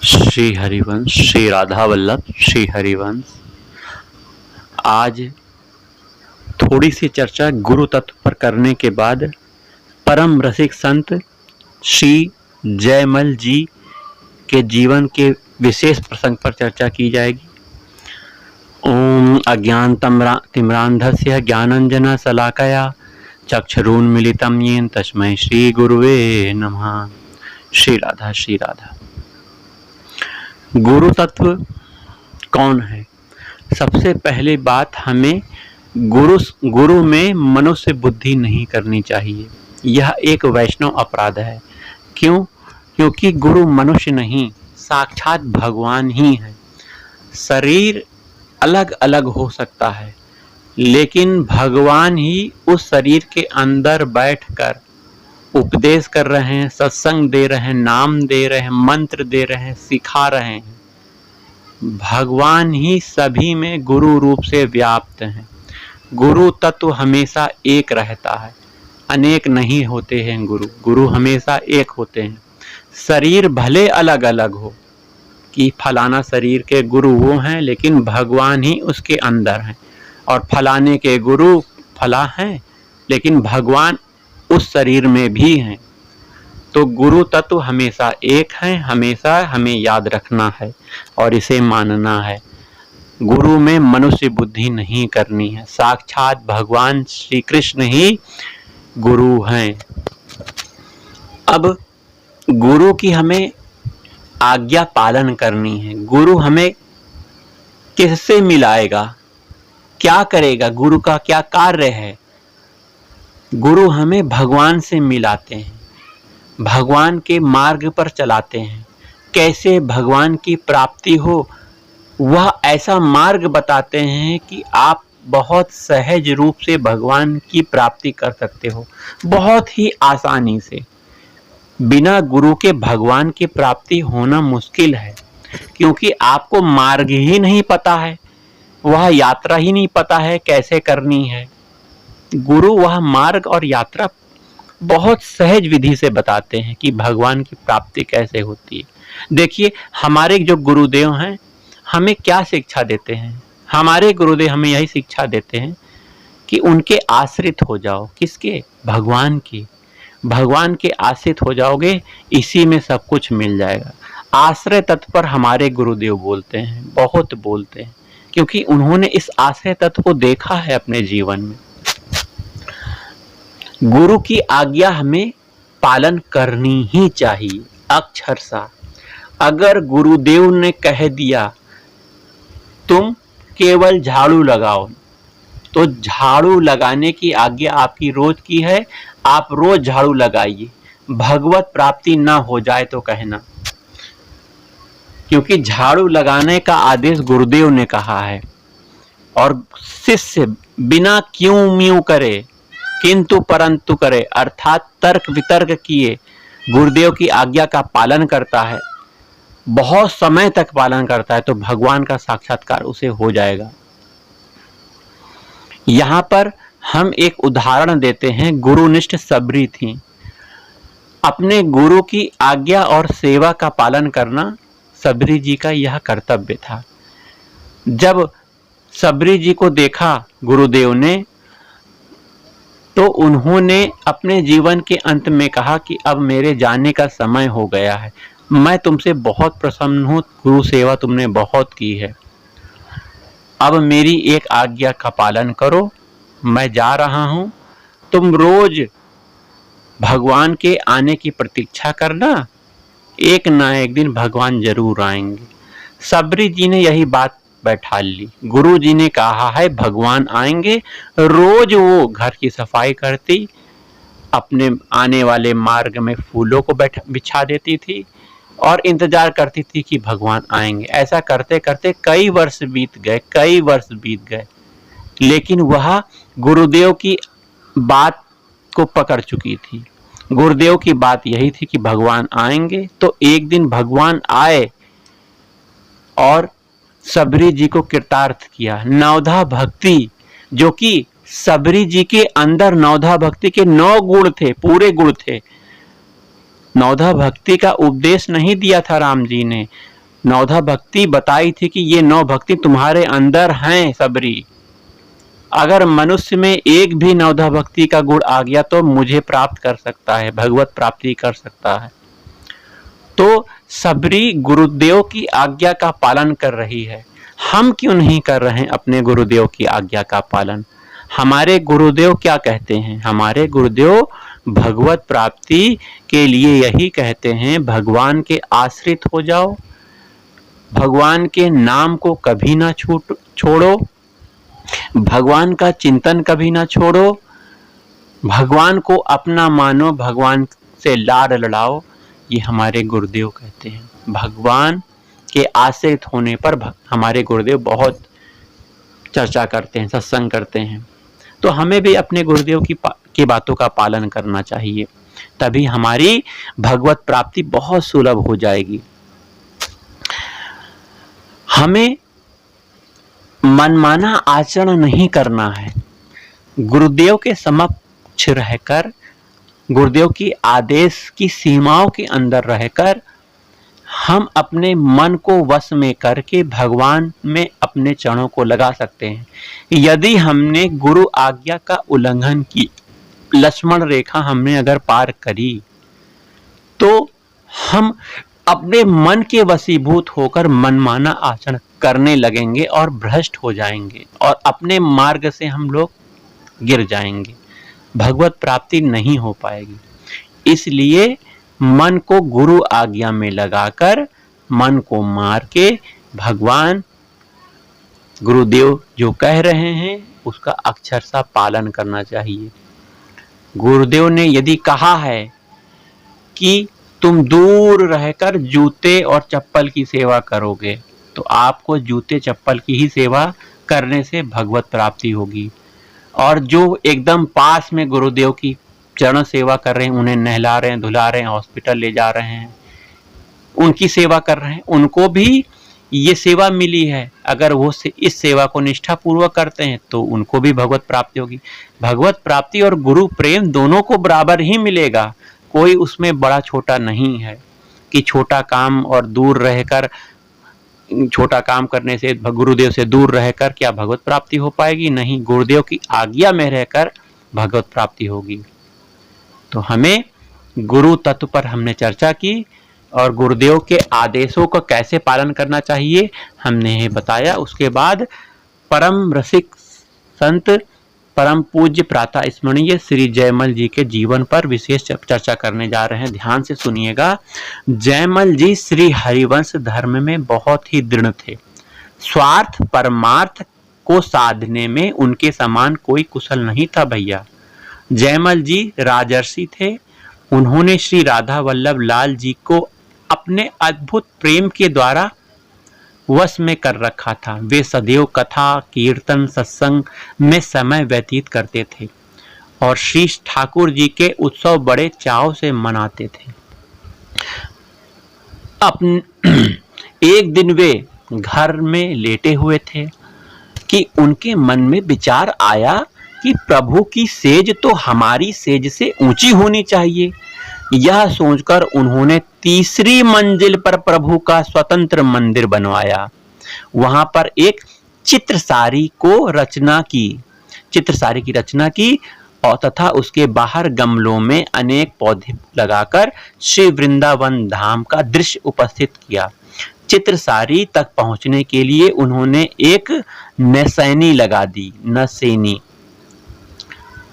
श्री हरिवंश, श्री राधा वल्लभ, श्री हरिवंश। आज थोड़ी सी चर्चा गुरु तत्व पर करने के बाद परम रसिक संत श्री जयमल जी के जीवन के विशेष प्रसंग पर चर्चा की जाएगी। ओम अज्ञान तिम्रांधस्य ज्ञानंजना शलाकया चक्षुरुन्मीलितं येन तस्मै श्री गुरुवे नमः। श्री राधा, श्री राधा। गुरु कौन है? सबसे पहली बात, हमें गुरु में मनुष्य बुद्धि नहीं करनी चाहिए। यह एक वैष्णव अपराध है। क्यों? क्योंकि गुरु मनुष्य नहीं, साक्षात भगवान ही है। शरीर अलग अलग हो सकता है, लेकिन भगवान ही उस शरीर के अंदर बैठकर उपदेश कर रहे हैं, सत्संग दे रहे हैं, नाम दे रहे हैं, मंत्र दे रहे हैं, सिखा रहे हैं। भगवान ही सभी में गुरु रूप से व्याप्त हैं। गुरु तत्व हमेशा एक रहता है, अनेक नहीं होते हैं। गुरु हमेशा एक होते हैं। शरीर भले अलग अलग हो कि फलाना शरीर के गुरु वो हैं, लेकिन भगवान ही उसके अंदर हैं। और फलाने के गुरु फला हैं, लेकिन भगवान उस शरीर में भी हैं। तो गुरु तत्व हमेशा एक हैं, हमेशा हमें याद रखना है और इसे मानना है। गुरु में मनुष्य बुद्धि नहीं करनी है। साक्षात भगवान श्री कृष्ण ही गुरु हैं। अब गुरु की हमें आज्ञा पालन करनी है। गुरु हमें किससे मिलाएगा, क्या करेगा, गुरु का क्या कार्य है? गुरु हमें भगवान से मिलाते हैं, भगवान के मार्ग पर चलाते हैं। कैसे भगवान की प्राप्ति हो, वह ऐसा मार्ग बताते हैं कि आप बहुत सहज रूप से भगवान की प्राप्ति कर सकते हो, बहुत ही आसानी से। बिना गुरु के भगवान की प्राप्ति होना मुश्किल है, क्योंकि आपको मार्ग ही नहीं पता है, वह यात्रा ही नहीं पता है कैसे करनी है। गुरु वह मार्ग और यात्रा बहुत सहज विधि से बताते हैं कि भगवान की प्राप्ति कैसे होती है। देखिए, हमारे जो गुरुदेव हैं हमें क्या शिक्षा देते हैं? हमारे गुरुदेव हमें यही शिक्षा देते हैं कि उनके आश्रित हो जाओ। किसके? भगवान के। भगवान के आश्रित हो जाओगे, इसी में सब कुछ मिल जाएगा। आश्रय तत्व पर हमारे गुरुदेव बोलते हैं, बहुत बोलते हैं, क्योंकि उन्होंने इस आश्रय तत्व को देखा है अपने जीवन में। गुरु की आज्ञा हमें पालन करनी ही चाहिए अक्षरशः। अगर गुरुदेव ने कह दिया तुम केवल झाड़ू लगाओ, तो झाड़ू लगाने की आज्ञा आपकी रोज की है, आप रोज झाड़ू लगाइए। भगवत प्राप्ति ना हो जाए तो कहना, क्योंकि झाड़ू लगाने का आदेश गुरुदेव ने कहा है। और शिष्य बिना क्यों म्यों करे, किंतु परंतु करे, अर्थात तर्क वितर्क किए गुरुदेव की आज्ञा का पालन करता है, बहुत समय तक पालन करता है, तो भगवान का साक्षात्कार उसे हो जाएगा। यहां पर हम एक उदाहरण देते हैं। गुरुनिष्ठ सबरी थी। अपने गुरु की आज्ञा और सेवा का पालन करना सबरी जी का यह कर्तव्य था। जब सबरी जी को देखा गुरुदेव ने, तो उन्होंने अपने जीवन के अंत में कहा कि अब मेरे जाने का समय हो गया है। मैं तुमसे बहुत प्रसन्न हूँ, गुरु सेवा तुमने बहुत की है, अब मेरी एक आज्ञा का पालन करो, मैं जा रहा हूँ। तुम रोज भगवान के आने की प्रतीक्षा करना, एक ना एक दिन भगवान जरूर आएंगे। सबरी जी ने यही बात बैठा ली। गुरु जी ने कहा है भगवान आएंगे। रोज वो घर की सफाई करती, अपने आने वाले मार्ग में फूलों को बिछा देती थी और इंतजार करती थी कि भगवान आएंगे। ऐसा करते करते कई वर्ष बीत गए, लेकिन वह गुरुदेव की बात को पकड़ चुकी थी। गुरुदेव की बात यही थी कि भगवान आएंगे। तो एक दिन भगवान आए और सबरी जी को कृतार्थ किया। नवधा भक्ति, जो कि सबरी जी के अंदर नवधा भक्ति के 9 गुण थे, पूरे गुण थे। नवधा भक्ति का उपदेश नहीं दिया था राम जी ने, नवधा भक्ति बताई थी कि ये 9 भक्ति तुम्हारे अंदर हैं सबरी। अगर मनुष्य में एक भी नवधा भक्ति का गुण आ गया तो मुझे प्राप्त कर सकता है, भगवत प्राप्ति कर सकता है। तो सबरी गुरुदेव की आज्ञा का पालन कर रही है। हम क्यों नहीं कर रहे हैं अपने गुरुदेव की आज्ञा का पालन? हमारे गुरुदेव क्या कहते हैं? हमारे गुरुदेव भगवत प्राप्ति के लिए यही कहते हैं, भगवान के आश्रित हो जाओ, भगवान के नाम को कभी ना छोड़ो, भगवान का चिंतन कभी ना छोड़ो, भगवान को अपना मानो, भगवान से लाड लड़ाओ। ये हमारे गुरुदेव कहते हैं। भगवान के आश्रित होने पर हमारे गुरुदेव बहुत चर्चा करते हैं, सत्संग करते हैं। तो हमें भी अपने गुरुदेव की बातों का पालन करना चाहिए, तभी हमारी भगवत प्राप्ति बहुत सुलभ हो जाएगी। हमें मनमाना आचरण नहीं करना है। गुरुदेव के समक्ष रहकर, गुरुदेव की आदेश की सीमाओं के अंदर रहकर हम अपने मन को वश में करके भगवान में अपने चरणों को लगा सकते हैं। यदि हमने गुरु आज्ञा का उल्लंघन की, लक्ष्मण रेखा हमने अगर पार करी, तो हम अपने मन के वशीभूत होकर मनमाना आचरण करने लगेंगे और भ्रष्ट हो जाएंगे और अपने मार्ग से हम लोग गिर जाएंगे, भगवत प्राप्ति नहीं हो पाएगी। इसलिए मन को गुरु आज्ञा में लगाकर, मन को मार के भगवान गुरुदेव जो कह रहे हैं उसका अक्षरशः पालन करना चाहिए। गुरुदेव ने यदि कहा है कि तुम दूर रहकर जूते और चप्पल की सेवा करोगे, तो आपको जूते चप्पल की ही सेवा करने से भगवत प्राप्ति होगी। और जो एकदम पास में गुरुदेव की चरण सेवा कर रहे हैं, उन्हें नहला रहे हैं, धुला रहे हैं, हॉस्पिटल ले जा रहे हैं, उनकी सेवा कर रहे हैं, उनको भी ये सेवा मिली है। अगर वो इस सेवा को निष्ठा पूर्वक करते हैं तो उनको भी भगवत प्राप्ति होगी। भगवत प्राप्ति और गुरु प्रेम दोनों को बराबर ही मिलेगा, कोई उसमें बड़ा छोटा नहीं है कि छोटा काम और दूर रहकर, छोटा काम करने से, गुरुदेव से दूर रहकर क्या भगवत प्राप्ति हो पाएगी? नहीं, गुरुदेव की आज्ञा में रहकर भगवत प्राप्ति होगी। तो हमें गुरु तत्व पर हमने चर्चा की और गुरुदेव के आदेशों को कैसे पालन करना चाहिए हमने ये बताया। उसके बाद परम रसिक संत, परम पूज्य प्रातः स्मरणीय श्री जयमल जी के जीवन पर विशेष चर्चा करने जा रहे हैं। ध्यान से सुनिएगा। जयमल जी श्री हरिवंश धर्म में बहुत ही दृढ़ थे। स्वार्थ परमार्थ को साधने में उनके समान कोई कुशल नहीं था भैया। जयमल जी राजर्षि थे। उन्होंने श्री राधा वल्लभ लाल जी को अपने अद्भुत प्रेम के द्वारा वश में कर रखा था। वे सदैव कथा कीर्तन सत्संग में समय व्यतीत करते थे और श्री ठाकुर जी के उत्सव बड़े चाव से मनाते थे। एक दिन वे घर में लेटे हुए थे कि उनके मन में विचार आया कि प्रभु की सेज तो हमारी सेज से ऊंची होनी चाहिए। यह सोचकर उन्होंने तीसरी मंजिल पर प्रभु का स्वतंत्र मंदिर बनवाया। वहां पर एक चित्रसारी की रचना की और तथा उसके बाहर गमलों में अनेक पौधे लगाकर श्री वृंदावन धाम का दृश्य उपस्थित किया। चित्रसारी तक पहुंचने के लिए उन्होंने एक नसैनी लगा दी, नसैनी,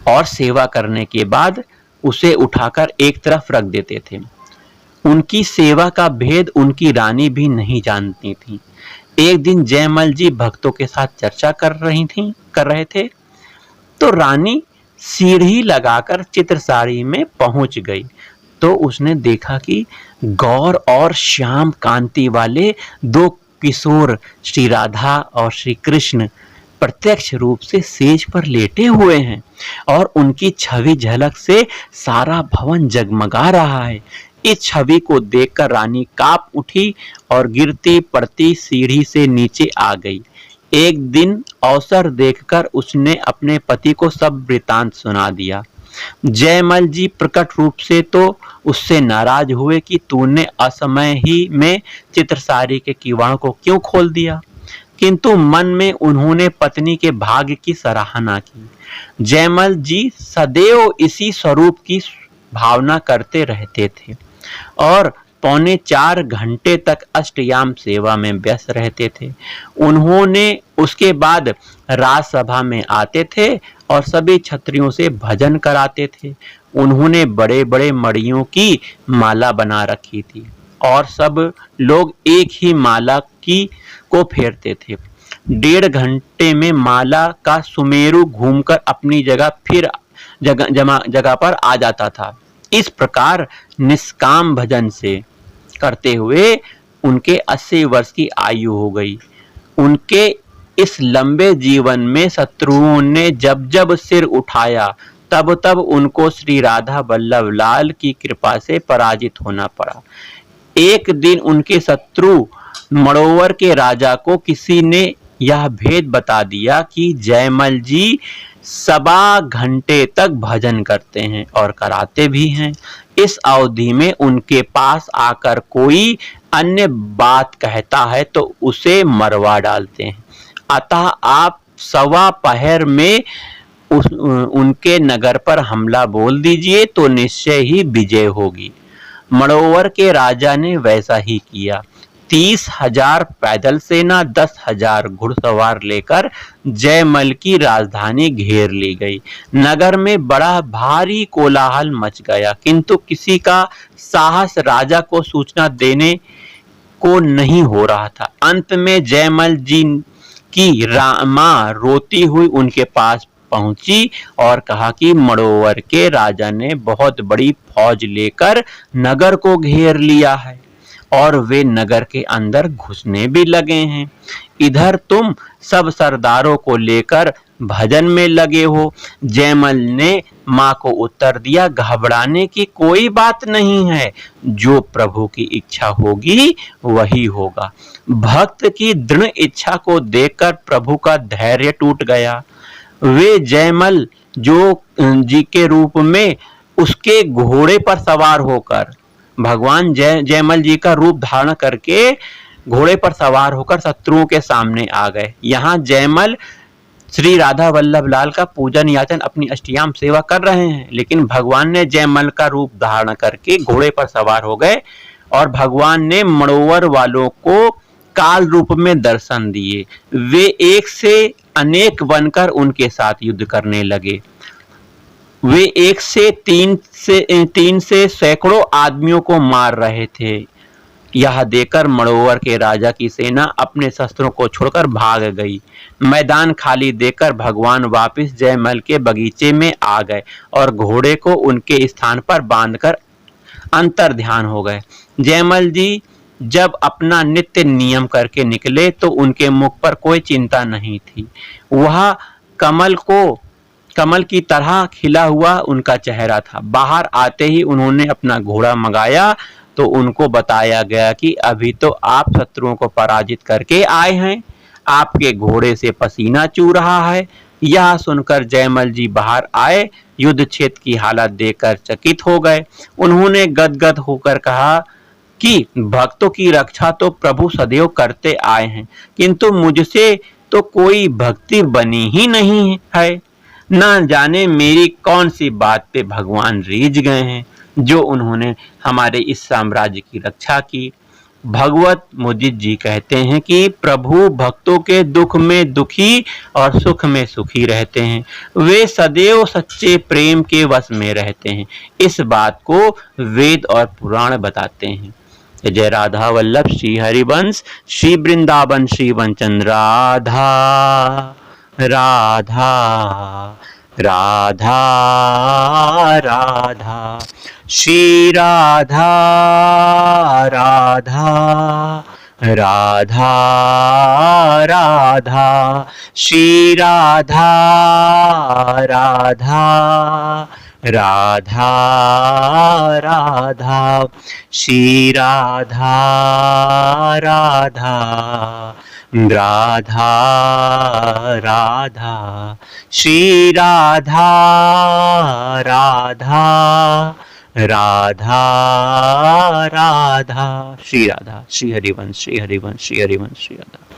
और सेवा करने के बाद उसे उठाकर एक तरफ रख देते थे। उनकी सेवा का भेद उनकी रानी भी नहीं जानती थी। एक दिन जयमल जी भक्तों के साथ चर्चा कर रहे थे तो रानी सीढ़ी लगाकर चित्रसारी में पहुंच गई तो उसने देखा कि गौर और श्याम कांति वाले दो किशोर श्री राधा और श्री कृष्ण प्रत्यक्ष रूप से सेज पर लेटे हुए हैं और उनकी छवि झलक से सारा भवन जगमगा रहा है। इस छवि को देखकर रानी कांप उठी और गिरती पड़ती सीढ़ी से नीचे आ गई। एक दिन अवसर देखकर उसने अपने पति को सब वृतांत सुना दिया। जयमल जी प्रकट रूप से तो उससे नाराज हुए कि तूने असमय ही में चित्रसारी के किवाड़ को क्यों खोल दिया, किंतु मन में उन्होंने पत्नी के भाग्य की सराहना की। जयमल जी सदैव इसी स्वरूप की भावना करते रहते थे और 3.25 घंटे तक अष्टयाम सेवा में व्यस्त रहते थे। उन्होंने उसके बाद राजसभा में आते थे और सभी क्षत्रियों से भजन कराते थे। उन्होंने बड़े बड़े मड़ियों की माला बना रखी थी और सब लोग एक ही माला की को फेरते थे। 1.5 घंटे में माला का सुमेरु घूमकर अपनी जगह फिर जगह पर आ जाता था। इस प्रकार निष्काम भजन से करते हुए उनके 80 वर्ष की आयु हो गई। उनके इस लंबे जीवन में शत्रुओं ने जब जब सिर उठाया तब तब उनको श्री राधा वल्लभ लाल की कृपा से पराजित होना पड़ा। एक दिन उनके शत्रु मड़ोवर के राजा को किसी ने यह भेद बता दिया कि जयमल जी 1.25 घंटे तक भजन करते हैं और कराते भी हैं। इस अवधि में उनके पास आकर कोई अन्य बात कहता है तो उसे मरवा डालते हैं। अतः आप 1.25 पहर में उनके नगर पर हमला बोल दीजिए तो निश्चय ही विजय होगी। मड़ोवर के राजा ने वैसा ही किया। 30,000 पैदल सेना 10,000 घुड़सवार लेकर जयमल की राजधानी घेर ली गई। नगर में बड़ा भारी कोलाहल मच गया, किंतु किसी का साहस राजा को सूचना देने को नहीं हो रहा था। अंत में जयमल जी की मां रोती हुई उनके पास पहुंची और कहा कि मड़ोवर के राजा ने बहुत बड़ी फौज लेकर नगर को घेर लिया है और वे नगर के अंदर घुसने भी लगे हैं। इधर तुम सब सरदारों को लेकर भजन में लगे हो। जयमल ने मां को उत्तर दिया, घबराने की कोई बात नहीं है, जो प्रभु की इच्छा होगी वही होगा। भक्त की दृढ़ इच्छा को देखकर प्रभु का धैर्य टूट गया। वे जयमल जो जी के रूप में उसके घोड़े पर सवार होकर भगवान जयमल जी का रूप धारण करके घोड़े पर सवार होकर शत्रुओं के सामने आ गए। यहाँ जयमल श्री राधा वल्लभ लाल का पूजन याचन अपनी अष्टयाम सेवा कर रहे हैं, लेकिन भगवान ने जयमल का रूप धारण करके घोड़े पर सवार हो गए और भगवान ने मड़ोवर वालों को काल रूप में दर्शन दिए। वे एक से अनेक बनकर उनके साथ युद्ध करने लगे। वे 1 से 3 से सैकड़ों आदमियों को मार रहे थे। यह देखकर मड़ोवर के राजा की सेना अपने शस्त्रों को छोड़कर भाग गई। मैदान खाली देखकर भगवान वापस जयमल के बगीचे में आ गए और घोड़े को उनके स्थान पर बांधकर अंतर ध्यान हो गए। जयमल जी जब अपना नित्य नियम करके निकले तो उनके मुख पर कोई चिंता नहीं थी। वह कमल की तरह खिला हुआ उनका चेहरा था। बाहर आते ही उन्होंने अपना घोड़ा मंगाया तो उनको बताया गया कि अभी तो आप शत्रुओं को पराजित करके आए हैं, आपके घोड़े से पसीना चू रहा है। यह सुनकर जयमल जी बाहर आए, युद्ध क्षेत्र की हालत देखकर चकित हो गए। उन्होंने गदगद होकर कहा कि भक्तों की रक्षा तो प्रभु सदैव करते आए हैं, किंतु मुझसे तो कोई भक्ति बनी ही नहीं है। न जाने मेरी कौन सी बात पे भगवान रीझ गए हैं जो उन्होंने हमारे इस साम्राज्य की रक्षा की। भगवत मुदित जी कहते हैं कि प्रभु भक्तों के दुख में दुखी और सुख में सुखी रहते हैं। वे सदैव सच्चे प्रेम के वश में रहते हैं। इस बात को वेद और पुराण बताते हैं। जय राधा वल्लभ श्री हरिवंश श्री वृंदावन श्री वंचन राधा राधा राधा राधा श्री राधा राधा राधा राधा श्री राधा राधा राधा राधा श्री राधा राधा राधा राधा श्री राधा राधा राधा राधा श्री राधा। श्री हरिवंश श्री हरिवंश श्री हरिवंश श्री राधा।